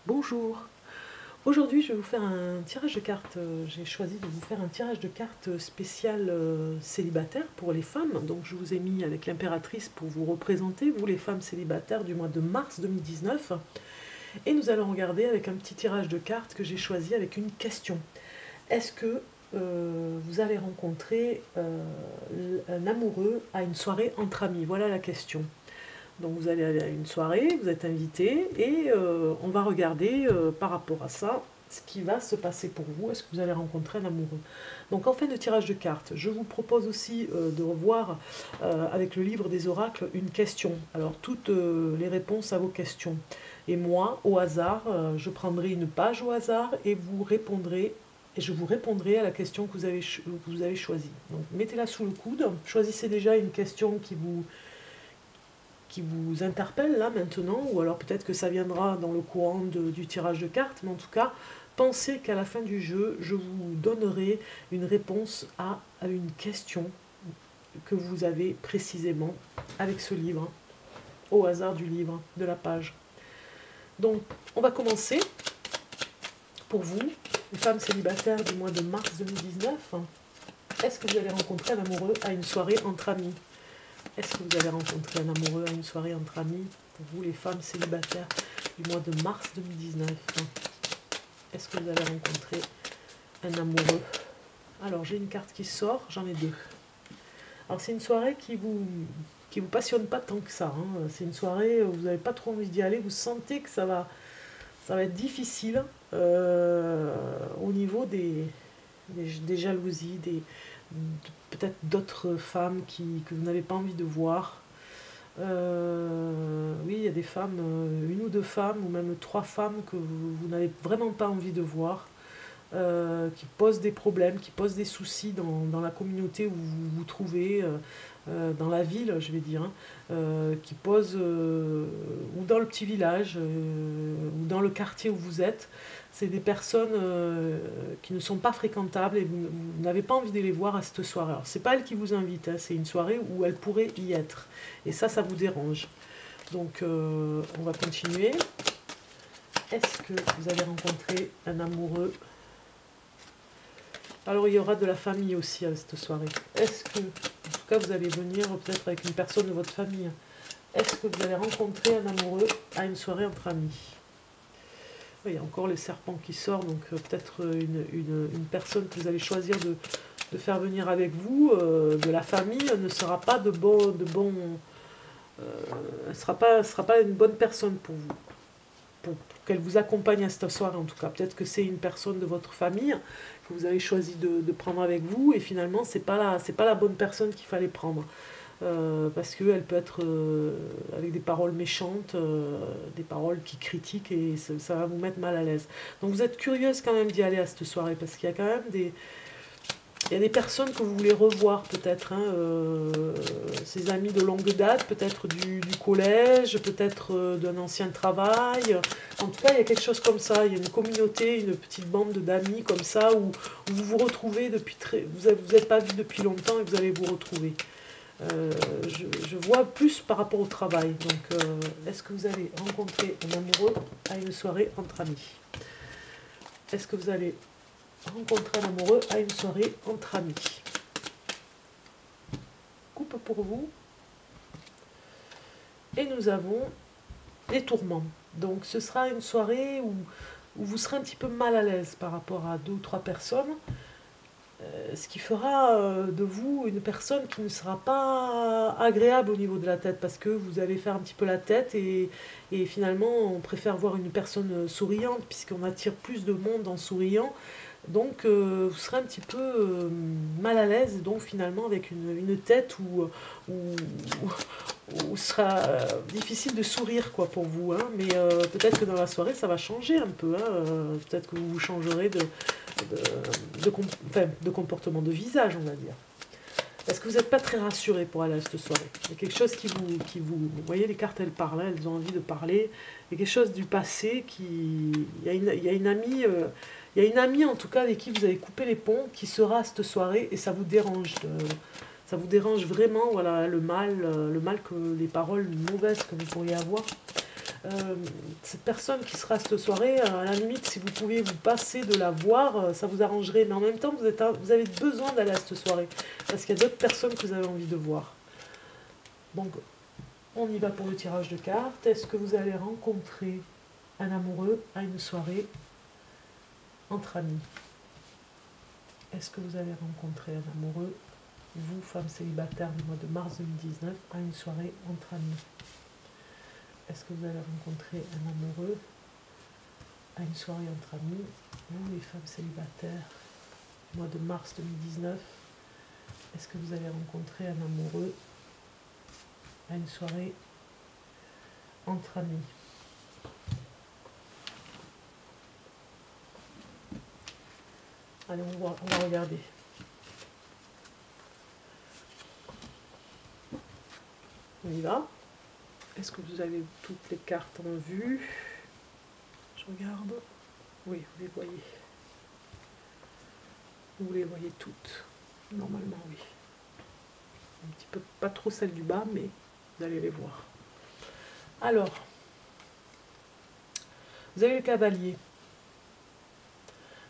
Bonjour, aujourd'hui je vais vous faire un tirage de cartes, j'ai choisi de vous faire un tirage de cartes spécial célibataire pour les femmes, donc je vous ai mis avec l'impératrice pour vous représenter, vous les femmes célibataires du mois de mars 2019, et nous allons regarder avec un petit tirage de cartes que j'ai choisi avec une question. Est-ce que vous allez rencontrer un amoureux à une soirée entre amis? Voilà la question. Donc vous allez aller à une soirée, vous êtes invité et on va regarder par rapport à ça ce qui va se passer pour vous. Est-ce que vous allez rencontrer un amoureux? Donc en fin de tirage de cartes, je vous propose aussi de revoir avec le livre des oracles une question. Alors toutes les réponses à vos questions. Et moi, au hasard, je prendrai une page au hasard et je vous répondrai à la question que vous avez choisie. Donc mettez-la sous le coude, choisissez déjà une question qui vous interpelle là maintenant, ou alors peut-être que ça viendra dans le courant du tirage de cartes, mais en tout cas, pensez qu'à la fin du jeu, je vous donnerai une réponse à une question que vous avez précisément avec ce livre, au hasard du livre, de la page. Donc, on va commencer. Pour vous, les femmes célibataires du mois de mars 2019, est-ce que vous allez rencontrer un amoureux à une soirée entre amis? Est-ce que vous allez rencontrer un amoureux à une soirée entre amis? Pour vous, les femmes célibataires du mois de mars 2019, est-ce que vous allez rencontrer un amoureux? Alors, j'ai une carte qui sort, j'en ai deux. Alors, c'est une soirée qui vous passionne pas tant que ça. C'est une soirée où vous n'avez pas trop envie d'y aller. Vous sentez que ça va être difficile au niveau des jalousies, peut-être d'autres femmes que vous n'avez pas envie de voir. Oui, il y a des femmes, une ou deux femmes, ou même trois femmes que vous n'avez vraiment pas envie de voir, qui posent des problèmes, qui posent des soucis dans la communauté où vous vous trouvez, dans la ville, je vais dire, qui posent, ou dans le petit village, ou dans le quartier où vous êtes. C'est des personnes qui ne sont pas fréquentables et vous n'avez pas envie de les voir à cette soirée. Alors, c'est pas elle qui vous invite, hein, c'est une soirée où elle pourrait y être. Et ça vous dérange. Donc, on va continuer. Est-ce que vous allez rencontrer un amoureux? Alors, il y aura de la famille aussi à cette soirée. Est-ce que, en tout cas, vous allez venir peut-être avec une personne de votre famille? Est-ce que vous allez rencontrer un amoureux à une soirée entre amis? Oui, il y a encore le serpent qui sort, donc peut-être une personne que vous allez choisir de faire venir avec vous, de la famille, ne sera pas elle sera pas une bonne personne pour vous, pour qu'elle vous accompagne à cette soirée en tout cas. Peut-être que c'est une personne de votre famille que vous avez choisi de prendre avec vous, et finalement c'est pas la bonne personne qu'il fallait prendre. Parce qu'elle peut être avec des paroles méchantes, des paroles qui critiquent, et ça va vous mettre mal à l'aise. Donc vous êtes curieuse quand même d'y aller à cette soirée, parce qu'il y a quand même il y a des personnes que vous voulez revoir peut-être, hein, ces amis de longue date, peut-être du collège, peut-être d'un ancien travail. En tout cas, il y a quelque chose comme ça, il y a une communauté, une petite bande d'amis comme ça, où vous vous retrouvez vous n'êtes pas vu depuis longtemps et vous allez vous retrouver. Je vois plus par rapport au travail. Donc, est-ce que vous allez rencontrer un amoureux à une soirée entre amis? Est-ce que vous allez rencontrer un amoureux à une soirée entre amis? Coupe pour vous. Et nous avons les tourments. Donc, ce sera une soirée où vous serez un petit peu mal à l'aise par rapport à deux ou trois personnes. Ce qui fera de vous une personne qui ne sera pas agréable au niveau de la tête, parce que vous allez faire un petit peu la tête, et finalement on préfère voir une personne souriante puisqu'on attire plus de monde en souriant. Donc vous serez un petit peu mal à l'aise, donc finalement avec une tête où ce sera difficile de sourire quoi pour vous, hein. Mais peut-être que dans la soirée ça va changer un peu, hein. Peut-être que vous changerez de comportement de visage, on va dire. Est-ce que vous n'êtes pas très rassuré pour aller à cette soirée? Il y a quelque chose vous voyez, les cartes elles parlent, hein, elles ont envie de parler. Il y a quelque chose du passé il y a une amie, il y a une amie en tout cas avec qui vous avez coupé les ponts qui sera à cette soirée, et ça vous dérange. Ça vous dérange vraiment, voilà, le mal que les paroles mauvaises que vous pourriez avoir. Cette personne qui sera cette soirée, à la limite, si vous pouviez vous passer de la voir, ça vous arrangerait. Mais en même temps, vous avez besoin d'aller à cette soirée. Parce qu'il y a d'autres personnes que vous avez envie de voir. Donc, on y va pour le tirage de cartes. Est-ce que vous allez rencontrer un amoureux à une soirée entre amis? Est-ce que vous allez rencontrer un amoureux, vous, femme célibataire du mois de mars 2019, à une soirée entre amis? Est-ce que vous allez rencontrer un amoureux à une soirée entre amis, vous, les femmes célibataires du mois de mars 2019? Est-ce que vous allez rencontrer un amoureux à une soirée entre amis? Allez, on va regarder. On y va. Est-ce que vous avez toutes les cartes en vue? Je regarde. Oui, vous les voyez. Vous les voyez toutes. Normalement, oui. Un petit peu, pas trop celles du bas, mais vous allez les voir. Alors, vous avez le cavalier.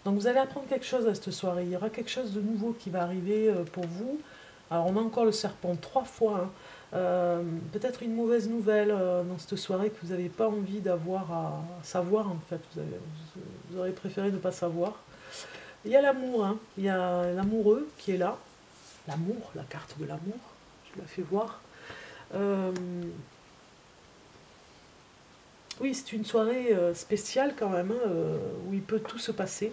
Donc vous allez apprendre quelque chose à cette soirée. Il y aura quelque chose de nouveau qui va arriver pour vous. Alors on a encore le serpent 3 fois. Hein. Peut-être une mauvaise nouvelle dans cette soirée que vous n'avez pas envie d'avoir à savoir en fait. Vous aurez préféré ne pas savoir. Il y a l'amour. Hein. Il y a l'amoureux qui est là. L'amour, la carte de l'amour. Je la fais voir. Oui, c'est une soirée spéciale quand même, hein, où il peut tout se passer.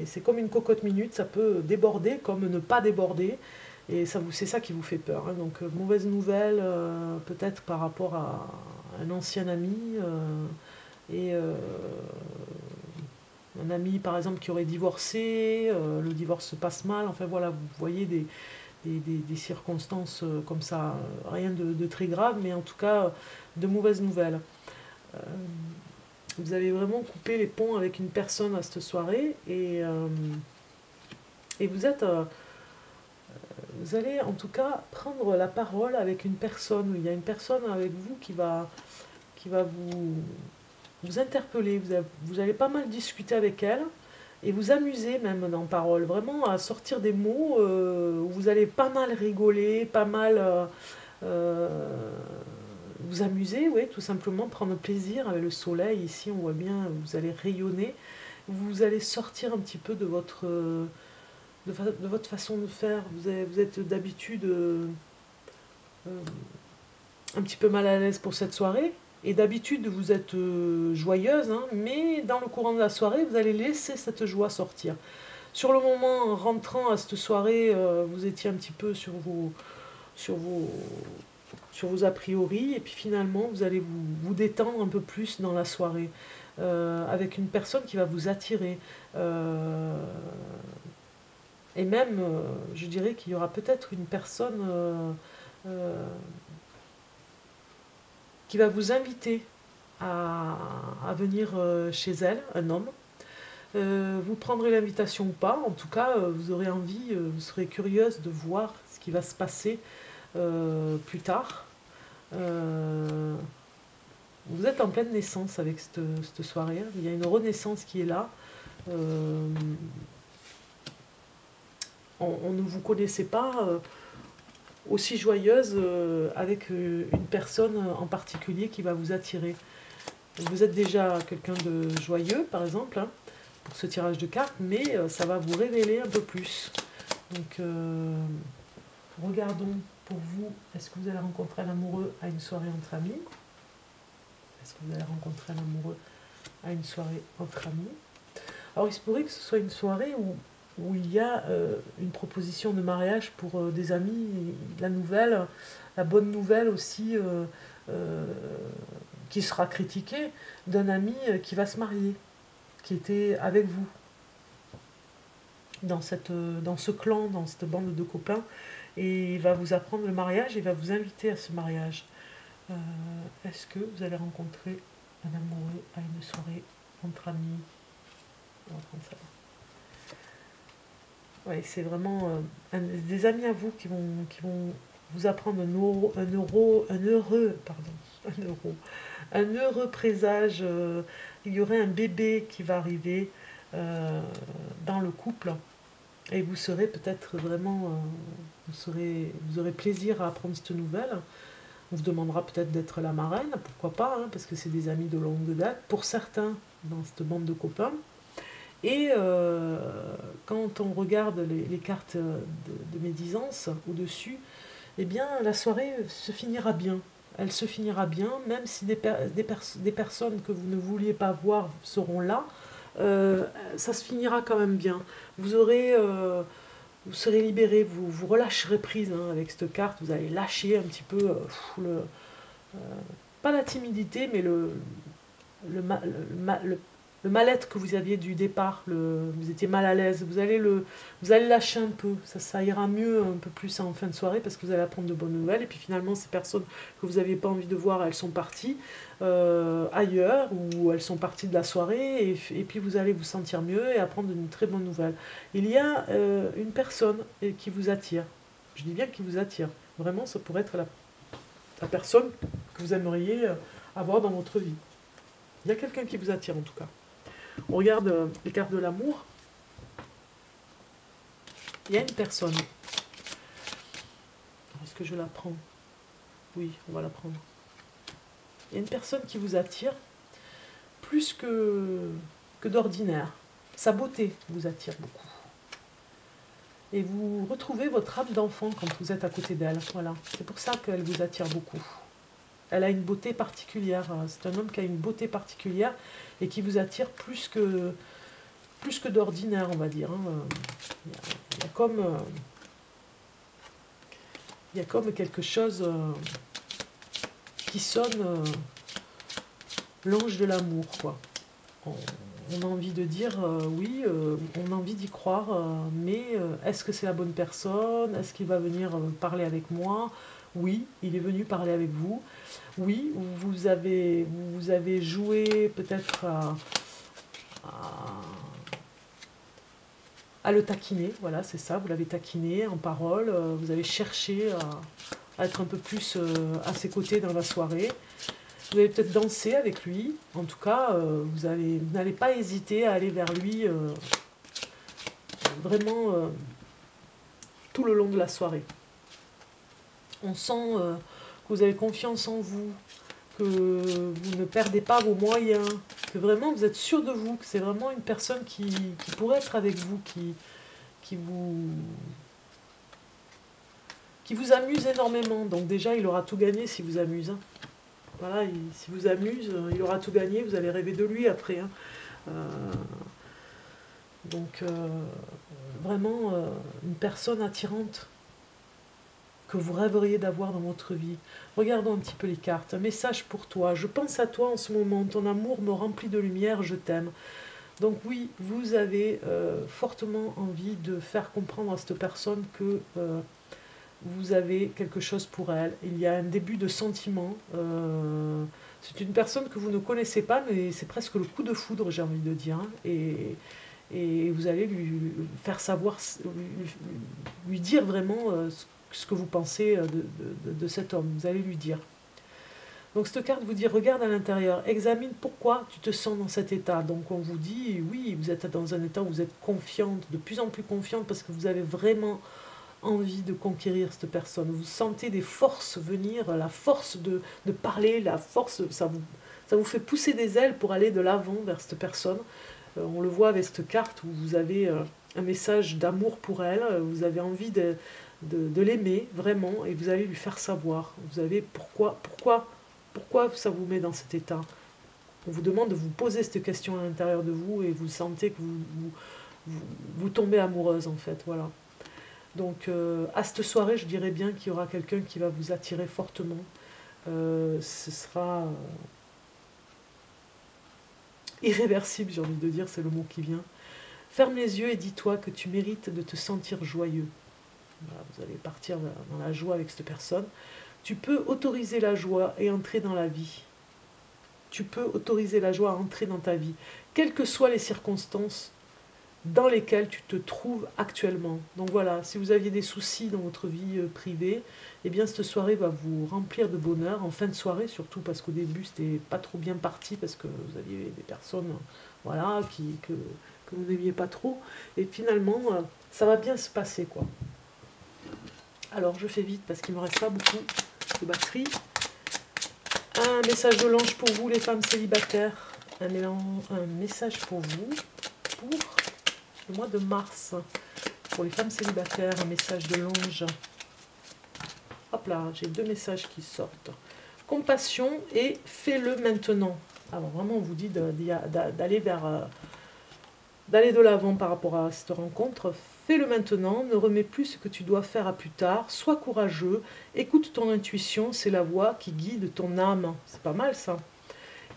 C'est comme une cocotte minute, ça peut déborder comme ne pas déborder. Et c'est ça qui vous fait peur. Hein. Donc, mauvaise nouvelle, peut-être par rapport à un ancien ami. Et un ami, par exemple, qui aurait divorcé. Le divorce se passe mal. Enfin, voilà, vous voyez des circonstances comme ça. Rien de très grave, mais en tout cas, de mauvaises nouvelles. Vous avez vraiment coupé les ponts avec une personne à cette soirée et vous allez en tout cas prendre la parole avec une personne. Il y a une personne avec vous qui va vous interpeller. Vous allez pas mal discuter avec elle et vous amuser même dans parole. Vraiment à sortir des mots où vous allez pas mal rigoler, pas mal vous amuser, oui, tout simplement prendre plaisir avec le soleil. Ici, on voit bien, vous allez rayonner. Vous allez sortir un petit peu de votre façon de faire. Vous êtes d'habitude un petit peu mal à l'aise pour cette soirée. Et d'habitude, vous êtes joyeuse, hein, mais dans le courant de la soirée, vous allez laisser cette joie sortir. Sur le moment, en rentrant à cette soirée, vous étiez un petit peu sur vos a priori, et puis finalement, vous allez vous détendre un peu plus dans la soirée, avec une personne qui va vous attirer. Et même, je dirais qu'il y aura peut-être une personne qui va vous inviter à venir chez elle, un homme. Vous prendrez l'invitation ou pas, en tout cas, vous aurez envie, vous serez curieuse de voir ce qui va se passer plus tard. Vous êtes en pleine naissance avec cette soirée. Il y a une renaissance qui est là. On ne vous connaissait pas aussi joyeuse avec une personne en particulier qui va vous attirer. Vous êtes déjà quelqu'un de joyeux, par exemple, hein, pour ce tirage de cartes, mais ça va vous révéler un peu plus. Donc, regardons pour vous, est-ce que vous allez rencontrer un amoureux à une soirée entre amis? Est-ce que vous allez rencontrer un amoureux à une soirée entre amis? Alors, il se pourrait que ce soit une soirée où il y a une proposition de mariage pour des amis, la bonne nouvelle aussi, qui sera critiquée, d'un ami qui va se marier, qui était avec vous, dans ce clan, dans cette bande de copains, et il va vous apprendre le mariage, il va vous inviter à ce mariage. Est-ce que vous allez rencontrer un amoureux à une soirée entre amis? On va prendre ça. Ouais, c'est vraiment des amis à vous qui vont vous apprendre un heureux Un euro. Un heureux présage, il y aurait un bébé qui va arriver dans le couple. Et vous serez peut-être vraiment, vous aurez plaisir à apprendre cette nouvelle. On vous demandera peut-être d'être la marraine, pourquoi pas, hein, parce que c'est des amis de longue date, pour certains, dans cette bande de copains. Et quand on regarde les cartes de médisance au-dessus, eh bien la soirée se finira bien. Elle se finira bien, même si des personnes que vous ne vouliez pas voir seront là, ça se finira quand même bien. Vous aurez, vous serez libéré, vous relâcherez prise hein, avec cette carte, vous allez lâcher un petit peu pas la timidité, mais le, ma- le mal-être que vous aviez du départ, vous étiez mal à l'aise, vous allez lâcher un peu, ça ira mieux un peu plus en fin de soirée parce que vous allez apprendre de bonnes nouvelles et puis finalement ces personnes que vous n'aviez pas envie de voir, elles sont parties ailleurs ou elles sont parties de la soirée et puis vous allez vous sentir mieux et apprendre une très bonne nouvelle. Il y a une personne qui vous attire, je dis bien qui vous attire, vraiment ça pourrait être la personne que vous aimeriez avoir dans votre vie. Il y a quelqu'un qui vous attire en tout cas. On regarde les cartes de l'amour. Il y a une personne. Est-ce que je la prends? Oui, on va la prendre. Il y a une personne qui vous attire plus que d'ordinaire. Sa beauté vous attire beaucoup. Et vous retrouvez votre âme d'enfant quand vous êtes à côté d'elle. Voilà. C'est pour ça qu'elle vous attire beaucoup. Elle a une beauté particulière. C'est un homme qui a une beauté particulière et qui vous attire plus que d'ordinaire, on va dire. Il y a comme quelque chose qui sonne l'ange de l'amour, quoi. On a envie de dire oui, on a envie d'y croire, mais est-ce que c'est la bonne personne? Est-ce qu'il va venir parler avec moi? Oui, il est venu parler avec vous. Oui, vous avez joué peut-être à le taquiner, voilà, c'est ça, vous l'avez taquiné en parole, vous avez cherché à être un peu plus à ses côtés dans la soirée. Vous allez peut-être danser avec lui, en tout cas, vous n'allez pas hésiter à aller vers lui vraiment tout le long de la soirée. On sent que vous avez confiance en vous, que vous ne perdez pas vos moyens, que vraiment vous êtes sûr de vous, que c'est vraiment une personne qui pourrait être avec vous, qui vous amuse énormément. Donc déjà, il aura tout gagné s'il vous amuse. Hein. Voilà, s'il vous amuse, il aura tout gagné, vous allez rêver de lui après. Hein. Donc vraiment une personne attirante que vous rêveriez d'avoir dans votre vie. Regardons un petit peu les cartes. Un message pour toi. Je pense à toi en ce moment. Ton amour me remplit de lumière. Je t'aime. Donc oui, vous avez fortement envie de faire comprendre à cette personne que vous avez quelque chose pour elle. Il y a un début de sentiment. C'est une personne que vous ne connaissez pas, mais c'est presque le coup de foudre, j'ai envie de dire. Hein. Et vous allez lui faire savoir, lui dire vraiment ce que vous pensez de cet homme. Vous allez lui dire. Donc cette carte vous dit, regarde à l'intérieur, examine pourquoi tu te sens dans cet état. Donc on vous dit, oui, vous êtes dans un état où vous êtes confiante, de plus en plus confiante, parce que vous avez vraiment envie de conquérir cette personne. Vous sentez des forces venir, la force de parler, la force, ça vous fait pousser des ailes pour aller de l'avant vers cette personne. On le voit avec cette carte où vous avez un message d'amour pour elle, vous avez envie de l'aimer vraiment et vous allez lui faire savoir. Vous avez pourquoi ça vous met dans cet état. On vous demande de vous poser cette question à l'intérieur de vous et vous sentez que vous tombez amoureuse en fait. Voilà. Donc à cette soirée, je dirais bien qu'il y aura quelqu'un qui va vous attirer fortement. Ce sera irréversible, j'ai envie de dire, c'est le mot qui vient. Ferme les yeux et dis-toi que tu mérites de te sentir joyeux. Voilà, vous allez partir dans la joie avec cette personne. Tu peux autoriser la joie et entrer dans la vie. Tu peux autoriser la joie à entrer dans ta vie. Quelles que soient les circonstances, dans lesquels tu te trouves actuellement. Donc voilà, si vous aviez des soucis dans votre vie privée, eh bien cette soirée va vous remplir de bonheur, en fin de soirée surtout, parce qu'au début c'était pas trop bien parti, parce que vous aviez des personnes voilà, que vous n'aimiez pas trop, et finalement ça va bien se passer quoi. Alors je fais vite parce qu'il ne me reste pas beaucoup de batterie. Un message de l'ange pour vous les femmes célibataires, un message pour vous, pour le mois de mars, pour les femmes célibataires, un message de l'ange. Hop là, j'ai 2 messages qui sortent. Compassion et fais-le maintenant. Alors vraiment, on vous dit d'aller de l'avant par rapport à cette rencontre. Fais-le maintenant, ne remets plus ce que tu dois faire à plus tard. Sois courageux, écoute ton intuition, c'est la voix qui guide ton âme. C'est pas mal ça.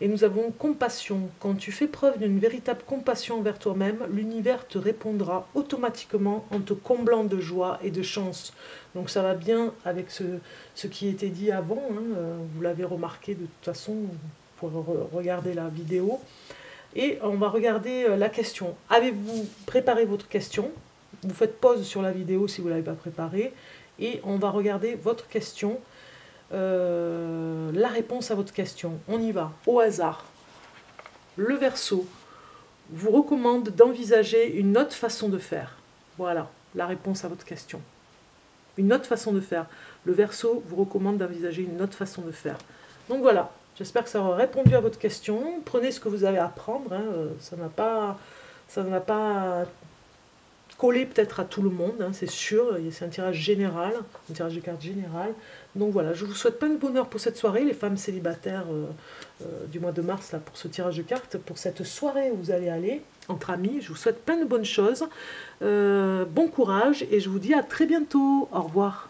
Et nous avons compassion. Quand tu fais preuve d'une véritable compassion envers toi-même, l'univers te répondra automatiquement en te comblant de joie et de chance. Donc ça va bien avec ce qui était dit avant, hein. Vous l'avez remarqué de toute façon, vous pourrez regarder la vidéo. Et on va regarder la question. Avez-vous préparé votre question? Vous faites pause sur la vidéo si vous ne l'avez pas préparée. Et on va regarder votre question. La réponse à votre question. On y va, au hasard. Le Verseau vous recommande d'envisager une autre façon de faire. Voilà, la réponse à votre question. Une autre façon de faire. Le Verseau vous recommande d'envisager une autre façon de faire. Donc voilà, j'espère que ça aura répondu à votre question. Prenez ce que vous avez à prendre. Hein. Ça n'a pas collé peut-être à tout le monde, hein, c'est sûr. C'est un tirage général, un tirage de cartes général. Donc voilà, je vous souhaite plein de bonheur pour cette soirée, les femmes célibataires du mois de mars, là, pour ce tirage de cartes, pour cette soirée où vous allez aller entre amis. Je vous souhaite plein de bonnes choses, bon courage, et je vous dis à très bientôt. Au revoir.